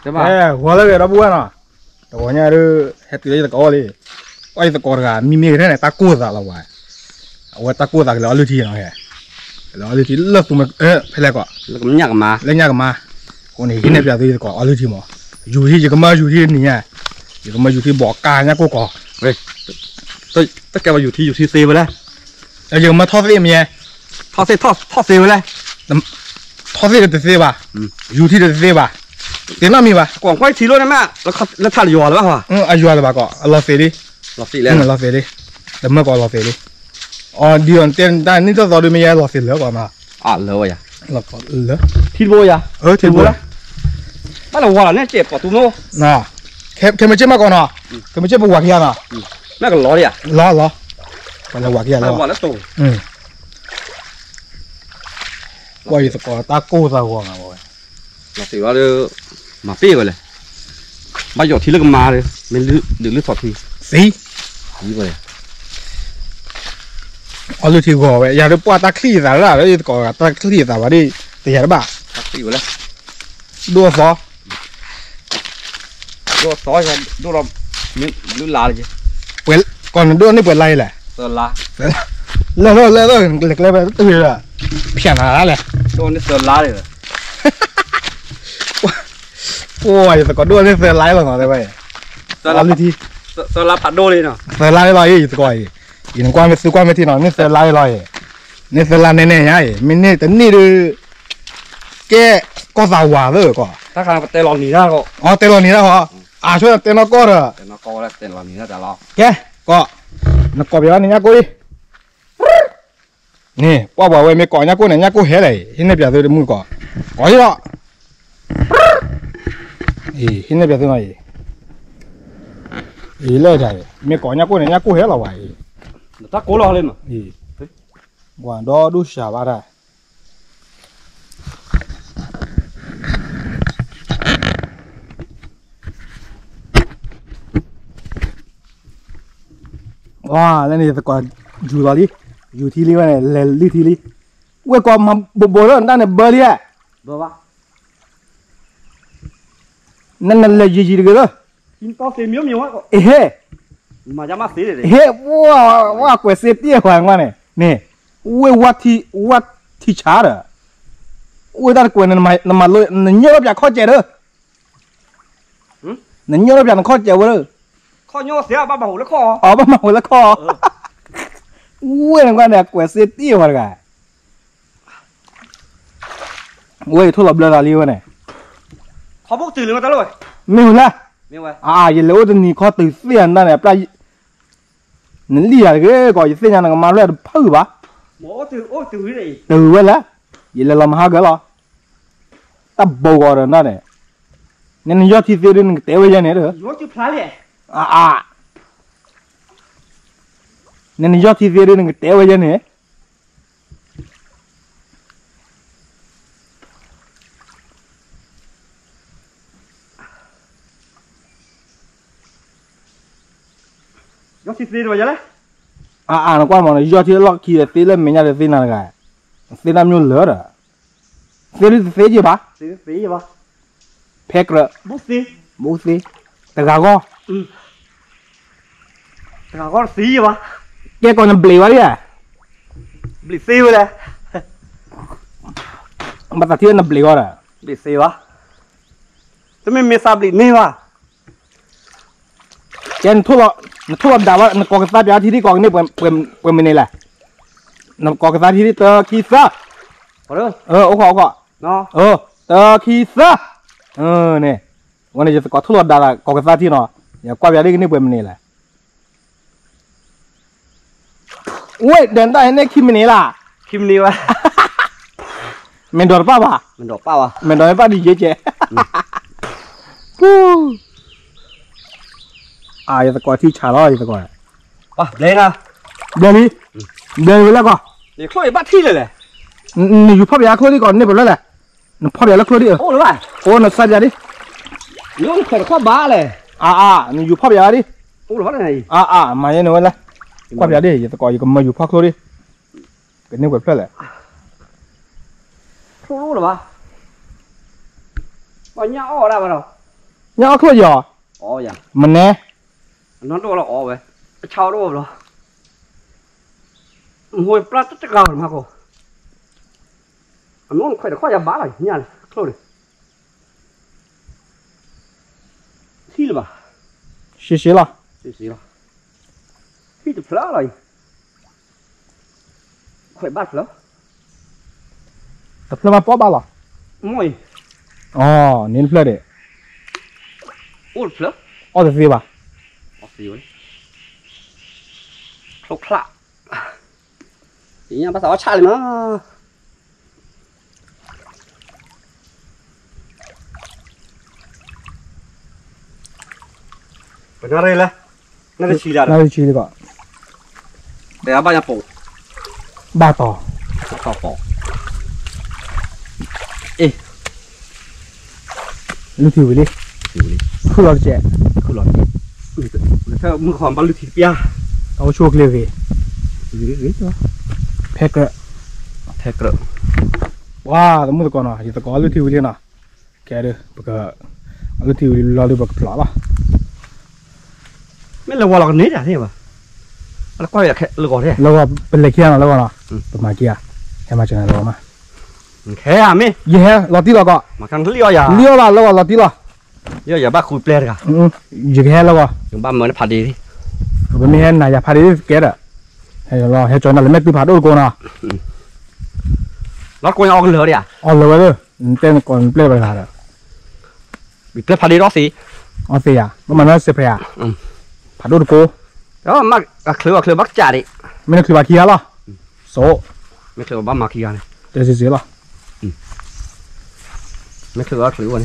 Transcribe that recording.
ใช่ป่ะหัวเลยเราบ้วนอ่ะแต่ว่าเนี่ยเฮ็ดอะไรตะกอเลยไอ้ตะกอกันมีแค่ไหนตะกู้ซะละวะว่าตะกู้ซะแล้วลุทีเนาะแฮแล้วลุทีเลิกตัวมันไปแล้วก็แล้วก็มันยากมาแล้วยากมาคนนี้เนี่ยเปียตัวตะกอลุทีมั้งอยู่ที่จะก็มาอยู่ที่นี่ไงจะก็มาอยู่ที่บ่อกาเนี่ยกูก็เฮ้ยแต่แกว่าอยู่ที่เซไปแล้วแล้วยังมาทอดเสียมั้ยทอดเซไปแล้วทอดเสียจะเสียป่ะอยู่ที่จะเสียป่ะเดี๋ยวน่ามีป่ะกล่องไฟทีรถนะแม่แล้วท่าอยู่หรือเปล่าอายุอะไรป่ะก็รอเสียดิรอเสียแล้วรอเสียดิแต่เมื่อก่อนรอเสียดิอ๋อเดี๋ยวเต้นได้นี่จะรอดูไม่ยังรอเสียเหลือก่อนมาเหลือวะยะรอก่อนเหลือทีโบยะทีโบละไม่เราว่าเนี่ยเจ็บปอดตุ้มโน่น่ะแค่ไม่เจ็บมากก่อนนะแค่ไม่เจ็บปวดแค่น่ะแม่ก็รอดิอ่ะรอวันละวักแค่รอวันละตัวว่าอยู่สกอตาโก้ซะหัวงอ่ะบ่เราสิว่าเด้อมาปี้ไปเลยมาหยดทีเลิกมาเลยไม่ลึกสอดทีสิไปเลยเอาลูกทีก่อไปอย่าได้ปวดตาคลี่ซะแล้วแล้วก่อตาคลี่ซะว่าดิแต่อย่าได้บ่ตาคลี่ไปเลยดูซอฉันดูเราลุ้นลาเลยเปิดก่อนดูนี่เปิดไรแหละเปิดลาแล้วเล็กๆไปตื่นละเพี้ยนอะไรเลยดูนี่เปิดลาเลยโอ้ยแต่ก่อนดูนี่เปิดไรหรอเนาะได้ไหมเปิดลาผัดโดเลยเนาะเปิดไรลอยอีกก่อนอีกกว่าไม่ซื้อกว่าไม่ที่นอนนี่เปิดไรลอยนี่เปิดไรแน่ๆยัยมินี่แต่นี่ดูแกก็สาวเลยก็ถ้าใครเตะหลอนหนีได้ก็อ๋อเตะหลอนหนีได้เหรอช่วยเตะนกก็เหรอเตะนกก็แล้วเตะหลอนหนีได้แต่เราแกก็นกก็เบียร์นี่ยากุยนี่ป้าบอกว่าไม่ก่อนยากุเนี่ยยากุเห็นเลยเห็นในเบียร์ตัวมือก่อนก่อนที่ละเห็นในเบียร์ตัวไหนเลยใช่ไม่ก่อนยากุเนี่ยยากุเห็นเราไว้ถ้าโกเราเลยมั้งวันดอดูชาบาระว้าแล้วนี่แต่ก่อนอยู่ตอนนี้อยู่ที่นี่วะเนี่ยเลยที่นี่เว้ยก่อนมาบ่แล้วนั่นเนี่ยเบอร์เนี่ยเบอร์วะนั่นเลยยีๆเลยกินต่อเสียมีวะเฮ้มาจะมาเสียเลยเฮ้ว้ากว่าเสียเตี้ยกว่างั้นเนี่ยเว้ยวัดที่ช้าเหรอเว้ยได้กว่านั่นมาเลยนั่นเยอะแบบข้อเจ็ดเลยนั่นเยอะแบบข้อเจ็ดเลยข้อโยเสียบ้าบ่าวแล้วข้อบ้าบ่าวแล้วข้อเว้ยนั่นก็เนี่ยกว่าเสียเตี้ยกว่าไงเว้ยทุลับเลยอะไรวะเนี่ยเขาพวกตื่นเลยมาตลอดไม่รู้ละไม่ไหวอย่าเลยว่าจะนี่ข้อตื่นเสียนนั่นเนี่ยปลายนั่นเรียกก่อนจะเสียนนั่นก็มาเรื่อยๆพื้นปะหมอตื่นเลยตื่นไว้แล้วอย่าเลยเรามาหากันหรอตับโบกอะไรนั่นเนี่ยนี่ยอดที่เสียดินเตะไว้ยังเนี่ยเหรอยอดจุดพลาดเลยนี่ยอดที่เสียดินเตะไว้ยังเนี่ยยอดที่เสียด้วยเลยนั่นกว่ามันยอดที่ล็อกขี้เสียเลยไม่ยากเสียนั่นไงเสียน้ำยุ่งเหลือเหรอเสียจีบะเสียจีบะเพกเลยบุษีแต่กาก็สีวะแกก่อนจะเบลีวะเนี่ยเบลีซีวะเลยมาตัดที่นั่นเบลีวะเบลีซีวะจะไม่มีซาบลีนี่วะแกนทั่วดาวนักกอกระตาเบียที่ที่กองนี่เป็นไม่นี่แหละนักกอกระตาที่ที่เตอคีซ่าโอ้โหเนาะเตอคีซ่าเนี่ยวันนี้จะกอทั่วดาวกอกระตาที่เนาะอย่ากว่าเบียที่นี่เป็นไม่นี่แหละเว้ยเดินได้เนี่ยคิมนี่ล่ะวะเมนดอร์ป้าวะเมนดอร์ป้าดีเจ๊อย่าตะกอที่ชาล้ออย่าตะกอเล่นนะเดินไปแล้วก็นี่คล้อยบ้าที่เลยนี่อยู่พ่อเบียร์คล้อยที่ก่อนนี่เป็นแล้วแหละนี่พ่อเบียร์แล้วคล้อยที่โอ้หรือเปล่าโอ้น่ะสัตว์ยาดินี่มันคล้อยข้อบ้าเลยนี่อยู่พ่อเบียร์ดิโอ้หรือว่าไงมาอย่างนี้เลยพ่อเบียร์ดิอย่าตะกออย่าก็มาอยู่พ่อคล้อยดิเป็นนี่เป็นเพื่อนแหละรู้หรือเปล่าวันนี้อ้อได้ป่ะเรา ยังเอาขึ้นย่อ อ๋ออย่าง มันแน่ nó đâu là ó vậy chào đâu rồi ngồi plat tất cả mà cô nó không phải là khoai bá này nha thôi đi xí là bà 谢了 xí là xí từ plat này khoai bát plat แต่เพื่อนมาป้อบ้าหรอ mồi อ๋อเน้นเพื่อนเด็ út plat อ๋อแต่สิป่ะ xí vậy khâu khạ thì nha bắt đầu chả lên nó nó đây là nó là chỉ là น่าจะชี้ดีกว่า để bao nhiêu bộ บ้าต่อ ต่อปอก ลูกถือไปดิ อยู่นี่ คือเราแจก คือหลอดถ้ามึงขอมาลุทีเปีย เอาช่วงเลี้ยวไป อยู่นี่ตัว แพ็กเกอร์ แท็กเกอร์ ว้าแต่เมื่อก่อนอ่ะอยู่ตะกอนลูกถือไปเลยนะแกเด้อปกติลูกถือรอดูปกติหรอป่ะ ไม่ระวังหรอกนิดอะที่ป่ะแล้วก็อยากแค่ระวังที่ แล้วก็เป็นเล็กแค่นั้นแล้วก็เนาะประมาณกี่อ่ะให้มาเจอกันแล้วมา แค่อะมิ ยี่ห้อเราตีเราก็ มากันเลี้ยวยา เลี้ยวละแล้วก็เราตีละ เลี้ยวยาบ้าคุยเปลี่ยนกัน ยี่ห้อแล้วก็ ถึงบ้านเหมือนพอดีที่ เป็นไม่เห็นนะอย่าพาดีแกเด้อให้เราให้จอยนั่นแหละไม่ตีพาดูก่อนนะ รถกูยังออกเหลือดิอ่ะ อ๋อเลยเด้อเต้นก่อนเปลี่ยนไปแล้ว มีเปลี่ยนพอดีรถสิ อ๋อเสียมันน่าเสียไปอ่ะพาดูกู แล้วมักเคลือบักจ่าดิ ไม่ได้คือว่าเคียหรอโซ ไม่เคลือบ้ามาขี้กัน เดี๋ยวสิหรอ ไม่เคลือเคลือวัน